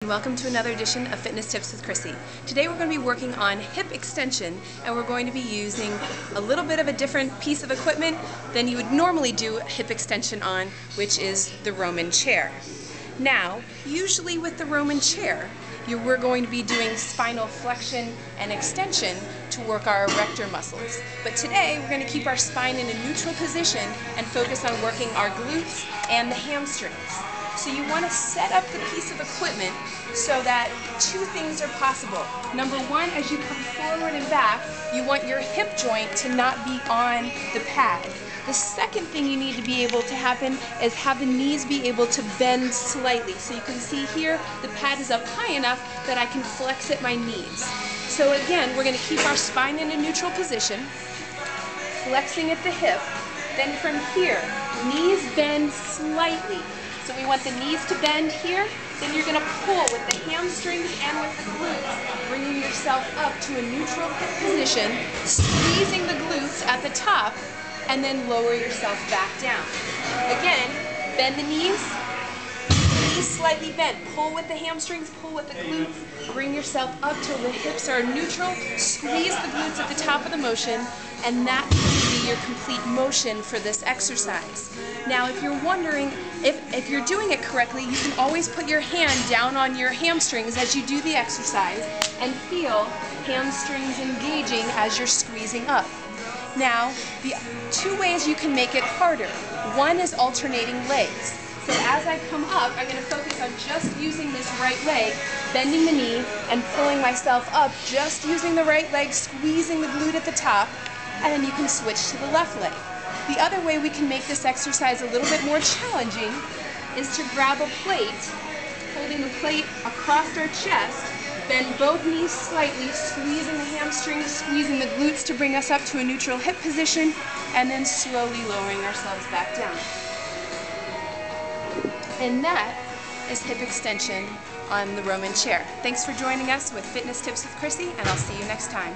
welcome to another edition of Fitness Tips with Chrissy. Today we're going to be working on hip extension, and we're going to be using a little bit of a different piece of equipment than you would normally do hip extension on, which is the Roman chair. Now, usually with the Roman chair, we're going to be doing spinal flexion and extension to work our erector muscles. But today we're going to keep our spine in a neutral position and focus on working our glutes and the hamstrings. So you want to set up the piece of equipment so that two things are possible. Number one, as you come forward and back, you want your hip joint to not be on the pad. The second thing you need to be able to happen is have the knees be able to bend slightly. So you can see here the pad is up high enough that I can flex at my knees. So again, we're going to keep our spine in a neutral position, flexing at the hip. Then from here, knees bend slightly. So we want the knees to bend here, then you're going to pull with the hamstrings and with the glutes, bringing yourself up to a neutral hip position, squeezing the glutes at the top, and then lower yourself back down. Again, bend the knees slightly bent. Pull with the hamstrings, pull with the glutes, bring yourself up till the hips are neutral, squeeze the glutes at the top of the motion, and that will be your complete motion for this exercise. Now, if you're wondering if you're doing it correctly, you can always put your hand down on your hamstrings as you do the exercise and feel hamstrings engaging as you're squeezing up. Now, the two ways you can make it harder. One is alternating legs. So as I come up, I'm going to focus on just using this right leg, bending the knee, and pulling myself up, just using the right leg, squeezing the glute at the top, and then you can switch to the left leg. The other way we can make this exercise a little bit more challenging is to grab a plate, holding the plate across our chest, bend both knees slightly, squeezing the hamstrings, squeezing the glutes to bring us up to a neutral hip position, and then slowly lowering ourselves back down. And that is hip extension on the Roman chair. Thanks for joining us with Fitness Tips with Chrissy, and I'll see you next time.